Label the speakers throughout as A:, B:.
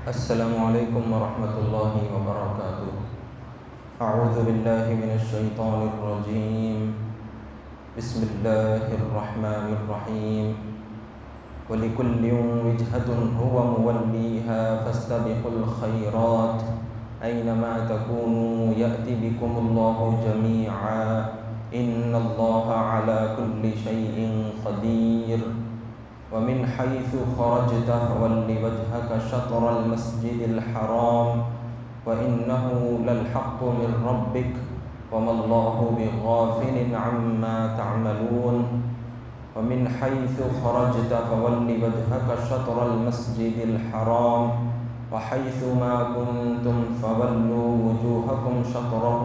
A: السلام علیکم ورحمۃ اللہ وبرکاتہ۔ اعوذ باللہ من الشیطان الرجیم، بسم اللہ الرحمن الرحیم۔ وَلِكُلٍّ وِجْهَةٌ هُوَ مُوَلِّيهَا فَاسْتَبِقُوا الْخَيْرَاتِ أَيْنَمَا تَكُونُوا يَأْتِ بِكُمُ اللَّهُ جَمِيعًا إِنَّ اللَّهَ عَلَى كُلِّ شَيْءٍ قَدِيرٌ۔ ومن حيث خرجت فول وجهك شطر المسجد الحرام وإنه للحق من ربك وما الله بغافل عما تعملون۔ ومن حيث خرجت فول وجهك شطر المسجد الحرام وحيث ما كنتم فولوا وجوهكم شطره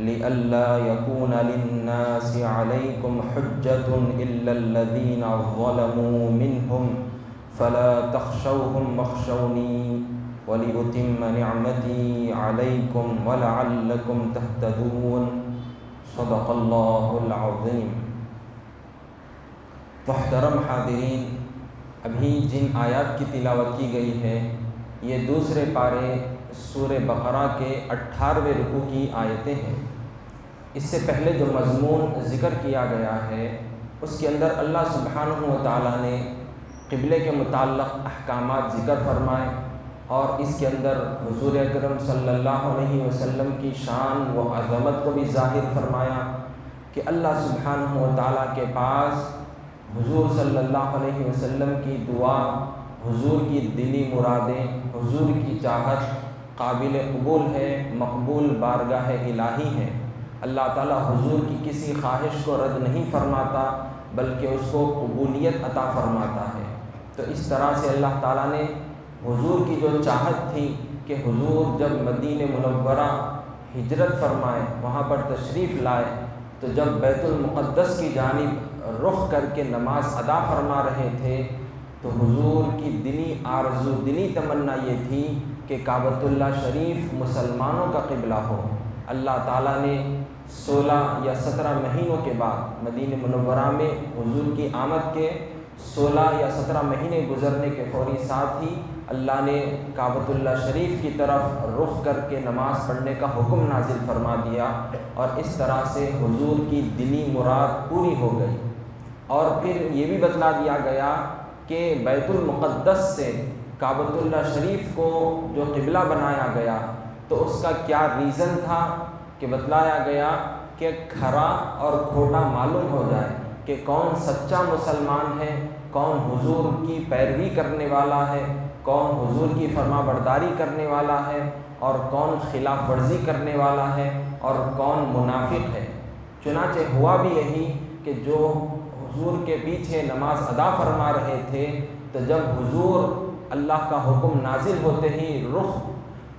A: لئلا يكون للناس عليكم حجة إلا الذين ظلموا منهم فلا تخشوهم واخشوني ولأتم نعمتي عليكم ولعلكم تهتدون۔ صدق اللہ العظیم۔ محترم حاضرین، ابھی جن آیات کی تلاوت کی گئی ہے یہ دوسرے پارے سورہ بقرہ کے 18ویں رکوع کی آیتیں ہیں۔ اس سے پہلے جو مضمون ذکر کیا گیا ہے اس کے اندر اللہ سبحانہ و تعالیٰ نے قبلے کے متعلق احکامات ذکر فرمائے اور اس کے اندر حضور اکرم صلی اللہ علیہ وسلم کی شان و عظمت کو بھی ظاہر فرمایا کہ اللہ سبحانہ و تعالیٰ کے پاس حضور صلی اللہ علیہ وسلم کی دعا، حضور کی دلی مرادیں، حضور کی چاہت قابل قبول ہے، مقبول بارگاہ الہی ہے۔ اللہ تعالیٰ حضور کی کسی خواہش کو رد نہیں فرماتا بلکہ اس کو قبولیت عطا فرماتا ہے۔ تو اس طرح سے اللہ تعالیٰ نے حضور کی جو چاہت تھی کہ حضور جب مدینہ منورہ ہجرت فرمائے، وہاں پر تشریف لائے، تو جب بیت المقدس کی جانب رخ کر کے نماز ادا فرما رہے تھے تو حضور کی دلی آرزو، دلی تمنا یہ تھی کہ کعبۃ اللہ شریف مسلمانوں کا قبلہ ہو۔ اللہ تعالیٰ نے 16 یا 17 مہینوں کے بعد مدینہ منورہ میں حضور کی آمد کے 16 یا 17 مہینے گزرنے کے فوری ساتھ ہی اللہ نے کعبۃ اللہ شریف کی طرف رخ کر کے نماز پڑھنے کا حکم نازل فرما دیا اور اس طرح سے حضور کی دلی مراد پوری ہو گئی۔ اور پھر یہ بھی بتلا دیا گیا کہ بیت المقدس سے کعبۃ اللہ شریف کو جو قبلہ بنایا گیا تو اس کا کیا ریزن تھا کہ بتلایا گیا کہ کھرا اور کھوٹا معلوم ہو جائے کہ کون سچا مسلمان ہے، کون حضور کی پیروی کرنے والا ہے، کون حضور کی فرما برداری کرنے والا ہے اور کون خلاف ورزی کرنے والا ہے اور کون منافق ہے۔ چنانچہ ہوا بھی یہی کہ جو حضور کے پیچھے نماز ادا فرما رہے تھے تو جب حضور اللہ کا حکم نازل ہوتے ہی رخ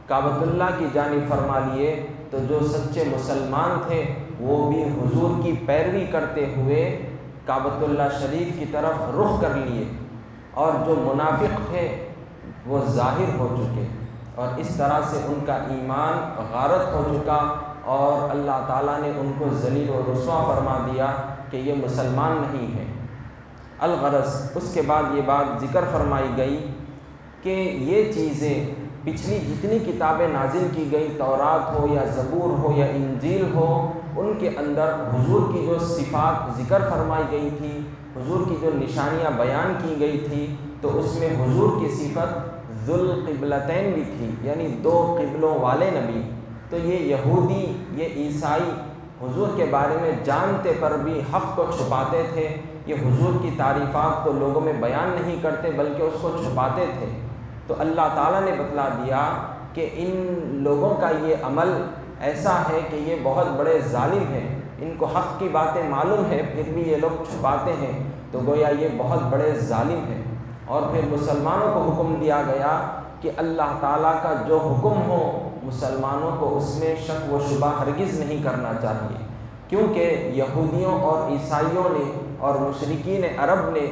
A: کعبۃ اللہ کی جانب فرما لیے تو جو سچے مسلمان تھے وہ بھی حضور کی پیروی کرتے ہوئے کعبۃ اللہ شریف کی طرف رخ کر لیے، اور جو منافق تھے وہ ظاہر ہو چکے اور اس طرح سے ان کا ایمان غارت ہو چکا اور اللہ تعالیٰ نے ان کو ذلیل و رسوا فرما دیا کہ یہ مسلمان نہیں ہے۔ الغرض اس کے بعد یہ بات ذکر فرمائی گئی کہ یہ چیزیں پچھلی جتنی کتابیں نازل کی گئی، تورات ہو یا زبور ہو یا انجیل ہو، ان کے اندر حضور کی جو صفات ذکر فرمائی گئی تھی، حضور کی جو نشانیاں بیان کی گئی تھی، تو اس میں حضور کی صفت ذوالقبلتین بھی تھی، یعنی 2 قبلوں والے نبی۔ تو یہ یہودی، یہ عیسائی حضور کے بارے میں جانتے پر بھی حق کو چھپاتے تھے، یہ حضور کی تعریفات کو لوگوں میں بیان نہیں کرتے بلکہ اس کو چھپاتے تھے۔ تو اللہ تعالیٰ نے بتلا دیا کہ ان لوگوں کا یہ عمل ایسا ہے کہ یہ بہت بڑے ظالم ہیں، ان کو حق کی باتیں معلوم ہے پھر بھی یہ لوگ چھپاتے ہیں، تو گویا یہ بہت بڑے ظالم ہیں۔ اور پھر مسلمانوں کو حکم دیا گیا کہ اللہ تعالیٰ کا جو حکم ہو مسلمانوں کو اس میں شک و شبہ ہرگز نہیں کرنا چاہیے، کیونکہ یہودیوں اور عیسائیوں نے اور مشرکین عرب نے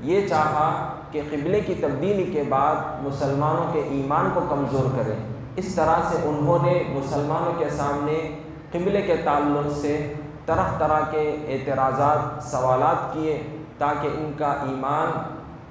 A: یہ چاہا کہ قبلے کی تبدیلی کے بعد مسلمانوں کے ایمان کو کمزور کریں۔ اس طرح سے انہوں نے مسلمانوں کے سامنے قبلے کے تعلق سے طرح طرح کے اعتراضات، سوالات کیے تاکہ ان کا ایمان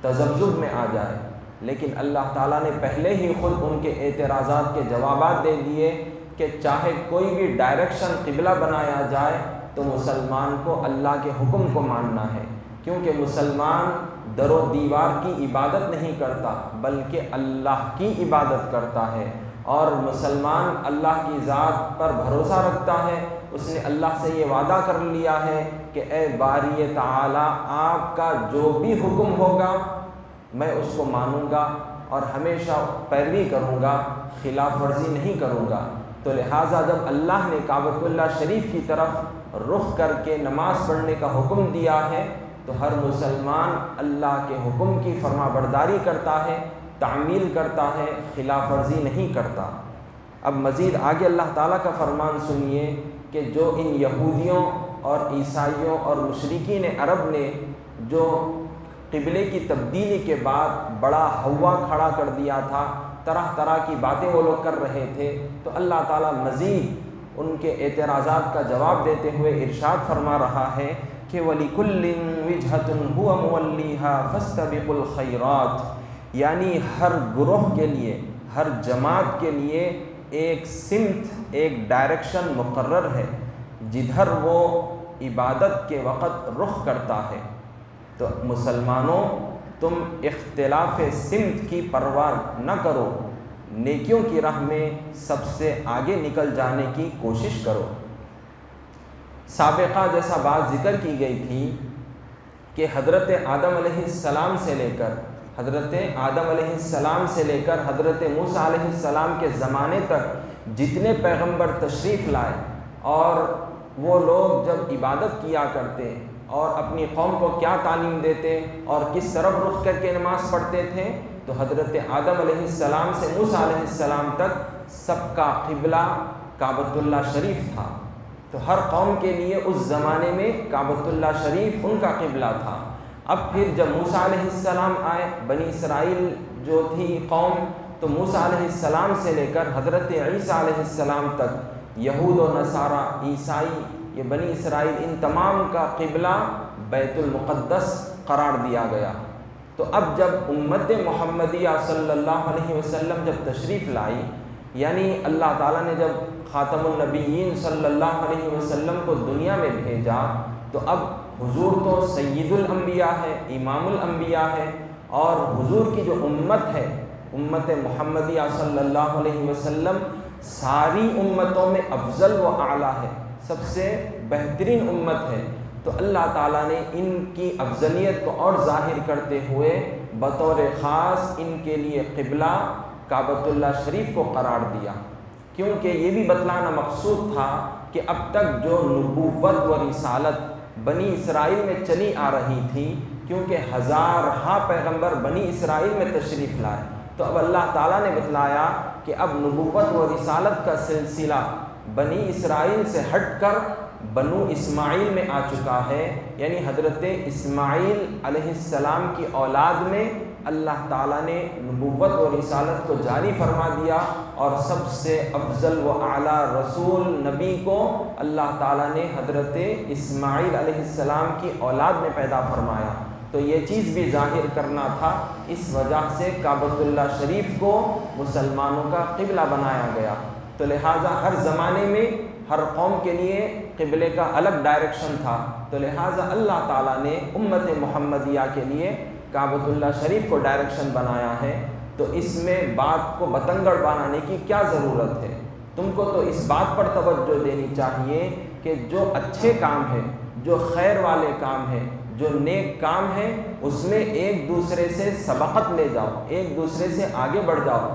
A: تذبذب میں آ جائے۔ لیکن اللہ تعالیٰ نے پہلے ہی خود ان کے اعتراضات کے جوابات دے دیے کہ چاہے کوئی بھی ڈائریکشن قبلہ بنایا جائے تو مسلمان کو اللہ کے حکم کو ماننا ہے، کیونکہ مسلمان در و دیوار کی عبادت نہیں کرتا بلکہ اللہ کی عبادت کرتا ہے، اور مسلمان اللہ کی ذات پر بھروسہ رکھتا ہے۔ اس نے اللہ سے یہ وعدہ کر لیا ہے کہ اے باری تعالی، آپ کا جو بھی حکم ہوگا میں اس کو مانوں گا اور ہمیشہ پیروی کروں گا، خلاف ورزی نہیں کروں گا۔ تو لہٰذا جب اللہ نے کعبۃ اللہ شریف کی طرف رخ کر کے نماز پڑھنے کا حکم دیا ہے تو ہر مسلمان اللہ کے حکم کی فرما برداری کرتا ہے، تعمیل کرتا ہے، خلاف ورزی نہیں کرتا۔ اب مزید آگے اللہ تعالیٰ کا فرمان سنیے کہ جو ان یہودیوں اور عیسائیوں اور مشرکین عرب نے جو قبلے کی تبدیلی کے بعد بڑا ہوا کھڑا کر دیا تھا، طرح طرح کی باتیں وہ لوگ کر رہے تھے، تو اللہ تعالیٰ مزید ان کے اعتراضات کا جواب دیتے ہوئے ارشاد فرما رہا ہے کہ وَلِكُلٍّ وِجْهَةٌ هُوَ مُوَلِّيهَا فَاسْتَبِقُوا الْخَيْرَاتِ، یعنی ہر گروہ کے لیے، ہر جماعت کے لیے ایک سمت، ایک ڈائریکشن مقرر ہے جدھر وہ عبادت کے وقت رخ کرتا ہے۔ تو مسلمانوں، تم اختلاف سمت کی پرواہ نہ کرو، نیکیوں کی راہ میں سب سے آگے نکل جانے کی کوشش کرو۔ سابقہ جیسا بات ذکر کی گئی تھی کہ حضرت آدم علیہ السلام سے لے کر حضرت موسیٰ علیہ السلام کے زمانے تک جتنے پیغمبر تشریف لائے اور وہ لوگ جب عبادت کیا کرتے اور اپنی قوم کو کیا تعلیم دیتے اور کس طرف رخ کر کے نماز پڑھتے تھے، تو حضرت آدم علیہ السلام سے موسیٰ علیہ السلام تک سب کا قبلہ کعبۃ اللہ شریف تھا۔ تو ہر قوم کے لیے اس زمانے میں کعبۃ اللہ شریف ان کا قبلہ تھا۔ اب پھر جب موسیٰ علیہ السلام آئے، بنی اسرائیل جو تھی قوم، تو موسیٰ علیہ السلام سے لے کر حضرت عیسیٰ علیہ السلام تک یہود و نصارہ، عیسائی، یہ بنی اسرائیل، ان تمام کا قبلہ بیت المقدس قرار دیا گیا۔ تو اب جب امت محمدیہ صلی اللہ علیہ وسلم جب تشریف لائی، یعنی اللہ تعالیٰ نے جب خاتم النبیین صلی اللہ علیہ وسلم کو دنیا میں بھیجا، تو اب حضور تو سید الانبیاء ہے، امام الانبیاء ہے، اور حضور کی جو امت ہے، امت محمدیہ صلی اللہ علیہ وسلم، ساری امتوں میں افضل و اعلیٰ ہے، سب سے بہترین امت ہے۔ تو اللہ تعالیٰ نے ان کی افضلیت کو اور ظاہر کرتے ہوئے بطور خاص ان کے لیے قبلہ کعبۃ اللہ شریف کو قرار دیا، کیونکہ یہ بھی بتلانا مقصود تھا کہ اب تک جو نبوت و رسالت بنی اسرائیل میں چلی آ رہی تھی، کیونکہ ہزارہا پیغمبر بنی اسرائیل میں تشریف لائے، تو اب اللہ تعالیٰ نے بتلایا کہ اب نبوت و رسالت کا سلسلہ بنی اسرائیل سے ہٹ کر بنو اسماعیل میں آ چکا ہے، یعنی حضرت اسماعیل علیہ السلام کی اولاد میں اللہ تعالیٰ نے نبوت و رسالت کو جاری فرما دیا، اور سب سے افضل و اعلیٰ رسول نبی کو اللہ تعالیٰ نے حضرت اسماعیل علیہ السلام کی اولاد میں پیدا فرمایا۔ تو یہ چیز بھی ظاہر کرنا تھا، اس وجہ سے کعبۃ اللہ شریف کو مسلمانوں کا قبلہ بنایا گیا۔ تو لہٰذا ہر زمانے میں ہر قوم کے لیے قبلے کا الگ ڈائریکشن تھا، تو لہٰذا اللہ تعالیٰ نے امت محمدیہ کے لیے کعبۃ اللہ شریف کو ڈائریکشن بنایا ہے۔ تو اس میں بات کو بتنگڑ بنانے کی کیا ضرورت ہے؟ تم کو تو اس بات پر توجہ دینی چاہیے کہ جو اچھے کام ہیں، جو خیر والے کام ہیں، جو نیک کام ہیں، اس میں ایک دوسرے سے سبقت لے جاؤ، ایک دوسرے سے آگے بڑھ جاؤ۔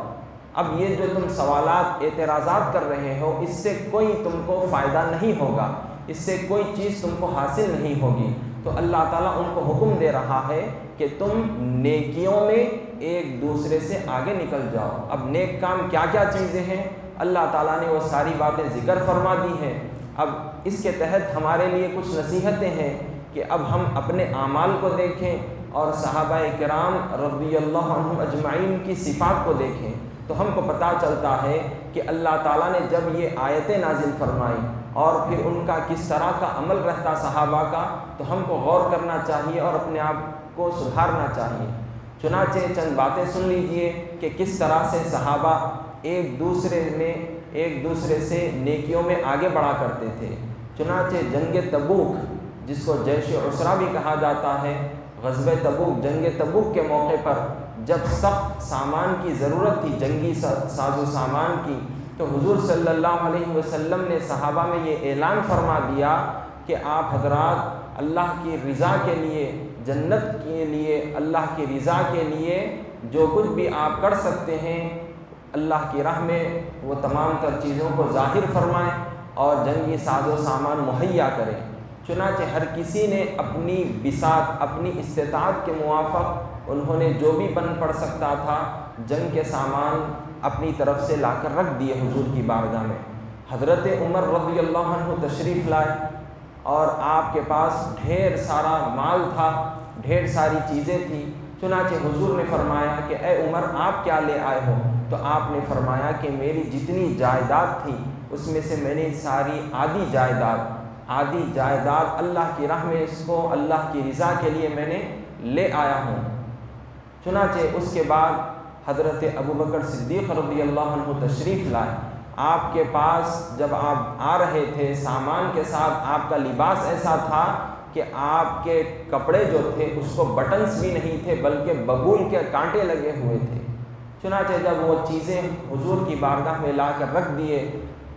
A: اب یہ جو تم سوالات، اعتراضات کر رہے ہو، اس سے کوئی تم کو فائدہ نہیں ہوگا، اس سے کوئی چیز تم کو حاصل نہیں ہوگی۔ تو اللہ تعالیٰ ان کو حکم دے رہا ہے کہ تم نیکیوں میں ایک دوسرے سے آگے نکل جاؤ۔ اب نیک کام کیا کیا چیزیں ہیں، اللہ تعالیٰ نے وہ ساری باتیں ذکر فرما دی ہیں۔ اب اس کے تحت ہمارے لیے کچھ نصیحتیں ہیں کہ اب ہم اپنے اعمال کو دیکھیں اور صحابہ کرام رضی اللہ عنہم اجمعین کی صفات کو دیکھیں، تو ہم کو پتہ چلتا ہے کہ اللہ تعالیٰ نے جب یہ آیتیں نازل فرمائی اور پھر ان کا کس طرح کا عمل رہتا صحابہ کا، تو ہم کو غور کرنا چاہیے اور اپنے آپ کو سدھارنا چاہیے۔ چنانچہ چند باتیں سن لیجئے کہ کس طرح سے صحابہ ایک دوسرے سے نیکیوں میں آگے بڑھا کرتے تھے۔ چنانچہ جنگ تبوک، جس کو جیش عسرہ بھی کہا جاتا ہے، غزوہ تبوک، جنگ تبوک کے موقع پر جب سخت سامان کی ضرورت تھی، جنگی ساز و سامان کی، تو حضور صلی اللہ علیہ وسلم نے صحابہ میں یہ اعلان فرما دیا کہ آپ حضرات اللہ کی رضا کے لیے، جنت کے لیے، اللہ کی رضا کے لیے جو کچھ بھی آپ کر سکتے ہیں اللہ کی راہ میں، وہ تمام تر چیزوں کو ظاہر فرمائیں اور جنگی ساز و سامان مہیا کریں۔ چنانچہ ہر کسی نے اپنی بساط، اپنی استطاعت کے موافق انہوں نے جو بھی بن پڑ سکتا تھا جنگ کے سامان اپنی طرف سے لا کر رکھ دیے حضور کی بارگاہ میں۔ حضرت عمر رضی اللہ عنہ تشریف لائے اور آپ کے پاس ڈھیر سارا مال تھا، ڈھیر ساری چیزیں تھیں۔ چنانچہ حضور نے فرمایا کہ اے عمر آپ کیا لے آئے ہو؟ تو آپ نے فرمایا کہ میری جتنی جائیداد تھی اس میں سے میں نے ساری آدھی جائیداد اللہ کی راہ میں، اس کو اللہ کی رضا کے لیے میں نے لے آیا ہوں۔ چنانچہ اس کے بعد حضرت ابوبکر صدیق رضی اللہ عنہ تشریف لائے۔ آپ کے پاس جب آپ آ رہے تھے سامان کے ساتھ، آپ کا لباس ایسا تھا کہ آپ کے کپڑے جو تھے اس کو بٹنز بھی نہیں تھے بلکہ ببول کے کانٹے لگے ہوئے تھے۔ چنانچہ جب وہ چیزیں حضور کی بارگاہ میں لا کر رکھ دیے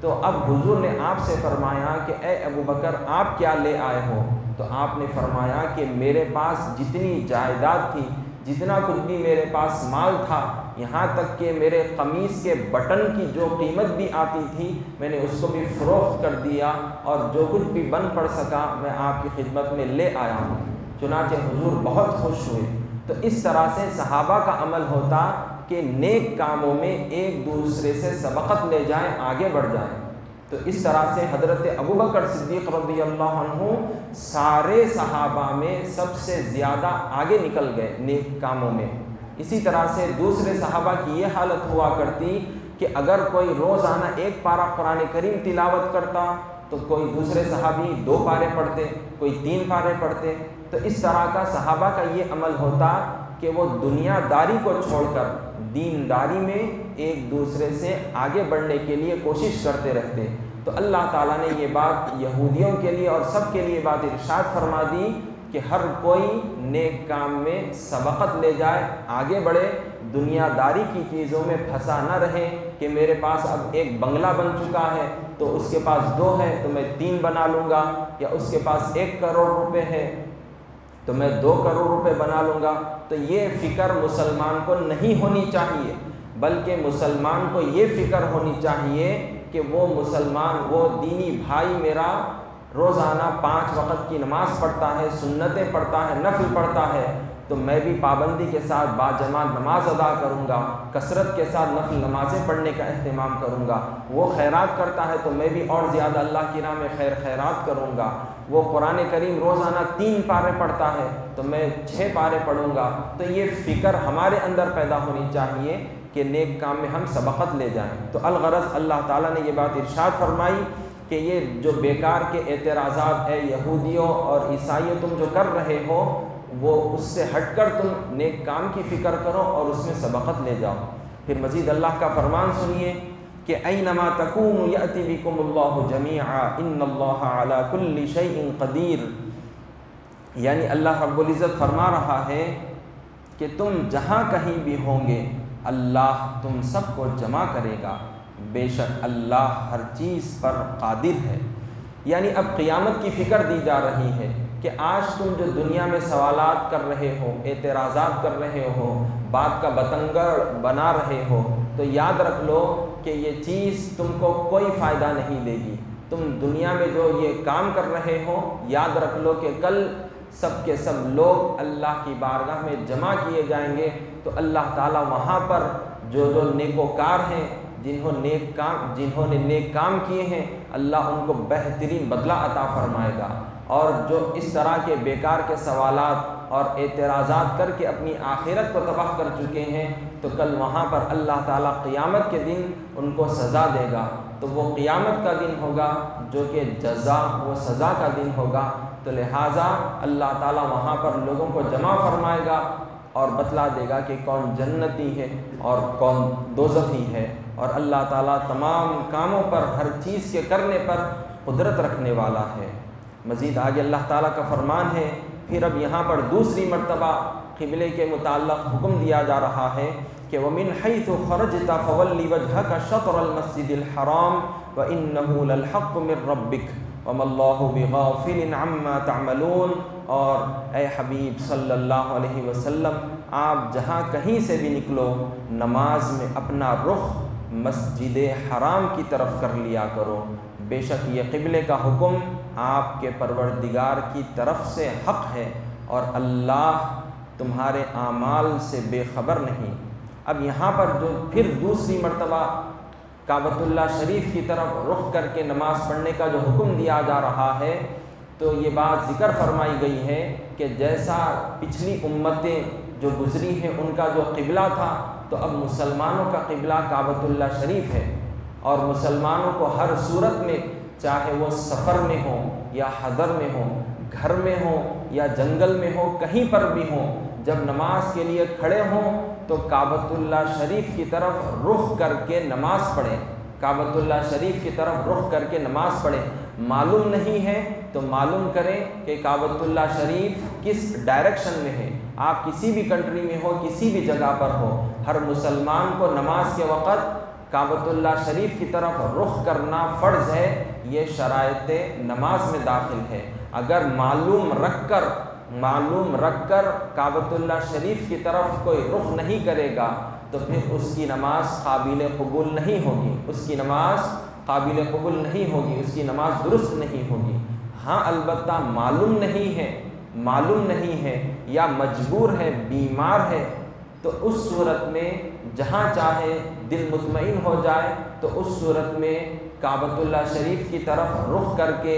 A: تو اب حضور نے آپ سے فرمایا کہ اے ابوبکر آپ کیا لے آئے ہو؟ تو آپ نے فرمایا کہ میرے پاس جتنی جائیداد تھی، جتنا کچھ بھی میرے پاس مال تھا، یہاں تک کہ میرے قمیص کے بٹن کی جو قیمت بھی آتی تھی میں نے اس کو بھی فروخت کر دیا، اور جو کچھ بھی بن پڑ سکا میں آپ کی خدمت میں لے آیا ہوں۔ چنانچہ حضور بہت خوش ہوئے۔ تو اس طرح سے صحابہ کا عمل ہوتا کہ نیک کاموں میں ایک دوسرے سے سبقت لے جائیں، آگے بڑھ جائیں۔ تو اس طرح سے حضرت ابوبکر صدیق رضی اللہ عنہ سارے صحابہ میں سب سے زیادہ آگے نکل گئے نیک کاموں میں۔ اسی طرح سے دوسرے صحابہ کی یہ حالت ہوا کرتی کہ اگر کوئی روزانہ ایک پارہ قرآن کریم تلاوت کرتا تو کوئی دوسرے صحابی 2 پارے پڑھتے، کوئی 3 پارے پڑھتے۔ تو اس طرح کا صحابہ کا یہ عمل ہوتا کہ وہ دنیا داری کو چھوڑ کر دینداری میں ایک دوسرے سے آگے بڑھنے کے لیے کوشش کرتے رہتے۔ تو اللہ تعالیٰ نے یہ بات یہودیوں کے لیے اور سب کے لیے بات ارشاد فرما دی کہ ہر کوئی نیک کام میں سبقت لے جائے، آگے بڑھے، دنیا داری کی چیزوں میں پھنسا نہ رہے کہ میرے پاس اب ایک بنگلہ بن چکا ہے تو اس کے پاس 2 ہے تو میں 3 بنا لوں گا، یا اس کے پاس 1 کروڑ روپے ہے تو میں 2 کروڑ روپے بنا لوں گا۔ تو یہ فکر مسلمان کو نہیں ہونی چاہیے، بلکہ مسلمان کو یہ فکر ہونی چاہیے کہ وہ مسلمان، وہ دینی بھائی میرا روزانہ 5 وقت کی نماز پڑھتا ہے، سنتیں پڑھتا ہے، نفل پڑھتا ہے، تو میں بھی پابندی کے ساتھ باجماعت نماز ادا کروں گا، کثرت کے ساتھ نفل نمازیں پڑھنے کا اہتمام کروں گا۔ وہ خیرات کرتا ہے تو میں بھی اور زیادہ اللہ کی راہ میں خیرات کروں گا۔ وہ قرآن کریم روزانہ 3 پارے پڑھتا ہے تو میں 6 پارے پڑھوں گا۔ تو یہ فکر ہمارے اندر پیدا ہونی چاہیے کہ نیک کام میں ہم سبقت لے جائیں۔ تو الغرض اللہ تعالیٰ نے یہ بات ارشاد فرمائی کہ یہ جو بیکار کے اعتراضات اے یہودیوں اور عیسائیوں تم جو کر رہے ہو، وہ اس سے ہٹ کر تم نیک کام کی فکر کرو اور اس میں سبقت لے جاؤ۔ پھر مزید اللہ کا فرمان سنیے کہ اینما تکونوا یأتی بکم اللہ جمیعا ان اللہ علی کل شیء قدیر، یعنی اللہ رب العزت فرما رہا ہے کہ تم جہاں کہیں بھی ہوں گے اللہ تم سب کو جمع کرے گا، بے شک اللہ ہر چیز پر قادر ہے۔ یعنی اب قیامت کی فکر دی جا رہی ہے کہ آج تم جو دنیا میں سوالات کر رہے ہو، اعتراضات کر رہے ہو، بات کا بتنگڑ بنا رہے ہو، تو یاد رکھ لو کہ یہ چیز تم کو کوئی فائدہ نہیں دے گی۔ تم دنیا میں جو یہ کام کر رہے ہو، یاد رکھ لو کہ کل سب کے سب لوگ اللہ کی بارگاہ میں جمع کیے جائیں گے، تو اللہ تعالیٰ وہاں پر جو نیکوکار ہیں، جنہوں نے نیک کام کیے ہیں، اللہ ان کو بہترین بدلہ عطا فرمائے گا۔ اور جو اس طرح کے بیکار کے سوالات اور اعتراضات کر کے اپنی آخرت کو تباہ کر چکے ہیں، تو کل وہاں پر اللہ تعالیٰ قیامت کے دن ان کو سزا دے گا۔ تو وہ قیامت کا دن ہوگا جو کہ جزا و سزا کا دن ہوگا۔ تو لہٰذا اللہ تعالیٰ وہاں پر لوگوں کو جمع فرمائے گا اور بتلا دے گا کہ کون جنتی ہے اور کون دوزخی ہے، اور اللہ تعالیٰ تمام کاموں پر، ہر چیز کے کرنے پر قدرت رکھنے والا ہے۔ مزید آگے اللہ تعالیٰ کا فرمان ہے، پھر اب یہاں پر دوسری مرتبہ قبلے کے متعلق حکم دیا جا رہا ہے کہ وَمِنْ حَيْثُ خَرَجْتَ فَوَلِّ وَجْهَكَ شَطْرَ الْمَسْجِدِ الْحَرَامِ وَإِنَّهُ لَلْحَقُّ مِنْ رَبِّكَ وَمَا اللَّهُ بِغَافِلٍ عَمَّا تَعْمَلُونَ۔ اور اے حبیب صلی اللہ علیہ وسلم، آپ جہاں کہیں سے بھی نکلو، نماز میں اپنا رخ مسجد حرام کی طرف کر لیا کرو، بے شک یہ قبلے کا حکم آپ کے پروردگار کی طرف سے حق ہے، اور اللہ تمہارے اعمال سے بے خبر نہیں۔ اب یہاں پر جو پھر دوسری مرتبہ کعبۃ اللہ شریف کی طرف رخ کر کے نماز پڑھنے کا جو حکم دیا جا رہا ہے، تو یہ بات ذکر فرمائی گئی ہے کہ جیسا پچھلی امتیں جو گزری ہیں ان کا جو قبلہ تھا، تو اب مسلمانوں کا قبلہ کعبۃ اللہ شریف ہے، اور مسلمانوں کو ہر صورت میں، چاہے وہ سفر میں ہو یا حضر میں ہو، گھر میں ہو یا جنگل میں ہو، کہیں پر بھی ہوں، جب نماز کے لیے کھڑے ہوں تو کعبۃ اللہ شریف کی طرف رخ کر کے نماز پڑھیں، کعبۃ اللہ شریف کی طرف رخ کر کے نماز پڑھیں۔ معلوم نہیں ہے تو معلوم کریں کہ کعبۃ اللہ شریف کس ڈائریکشن میں ہے۔ آپ کسی بھی کنٹری میں ہو، کسی بھی جگہ پر ہو، ہر مسلمان کو نماز کے وقت کعبۃ اللہ شریف کی طرف رخ کرنا فرض ہے، یہ شرائط نماز میں داخل ہے۔ اگر معلوم رکھ کر کعبۃ اللہ شریف کی طرف کوئی رخ نہیں کرے گا تو پھر اس کی نماز قابل قبول نہیں ہوگی، اس کی نماز قابل قبول نہیں ہوگی، اس کی نماز درست نہیں ہوگی۔ ہاں البتہ معلوم نہیں ہے یا مجبور ہے، بیمار ہے، تو اس صورت میں جہاں چاہے دل مطمئن ہو جائے تو اس صورت میں کعبۃ اللہ شریف کی طرف رخ کر کے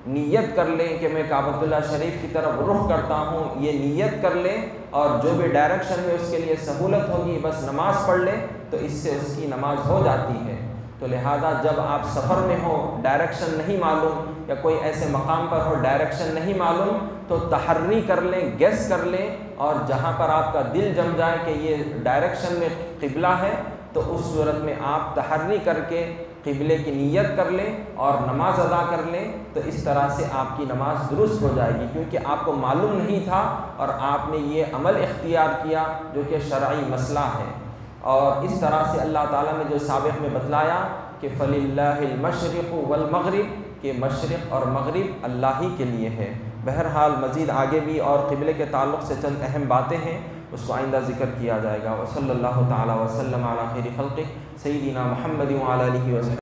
A: نیت کر لیں کہ میں کعبۃ اللہ شریف کی طرف رخ کرتا ہوں، یہ نیت کر لیں، اور جو بھی ڈائریکشن میں اس کے لیے سہولت ہوگی بس نماز پڑھ لیں، تو اس سے اس کی نماز ہو جاتی ہے۔ تو لہذا جب آپ سفر میں ہو، ڈائریکشن نہیں معلوم، یا کوئی ایسے مقام پر ہو ڈائریکشن نہیں معلوم، تو تحری کر لیں، گیس کر لیں، اور جہاں پر آپ کا دل جم جائے کہ یہ ڈائریکشن میں قبلہ ہے، تو اس صورت میں آپ تحری کر کے قبلے کی نیت کر لیں اور نماز ادا کر لیں، تو اس طرح سے آپ کی نماز درست ہو جائے گی، کیونکہ آپ کو معلوم نہیں تھا اور آپ نے یہ عمل اختیار کیا جو کہ شرعی مسئلہ ہے۔ اور اس طرح سے اللہ تعالیٰ نے جو سابق میں بتلایا کہ فَلِلَّهِ الْمَشْرِقُ وَالْمَغْرِبُ، کہ مشرق اور مغرب اللہ ہی کے لیے ہے۔ بہرحال مزید آگے بھی اور قبلے کے تعلق سے چند اہم باتیں ہیں، اس کو آئندہ ذکر کیا جائے گا۔ وصلی اللہ تعالیٰ وسلم علی خیر خلقہ سیدنا محمد وعلی آلہ وصحبہ۔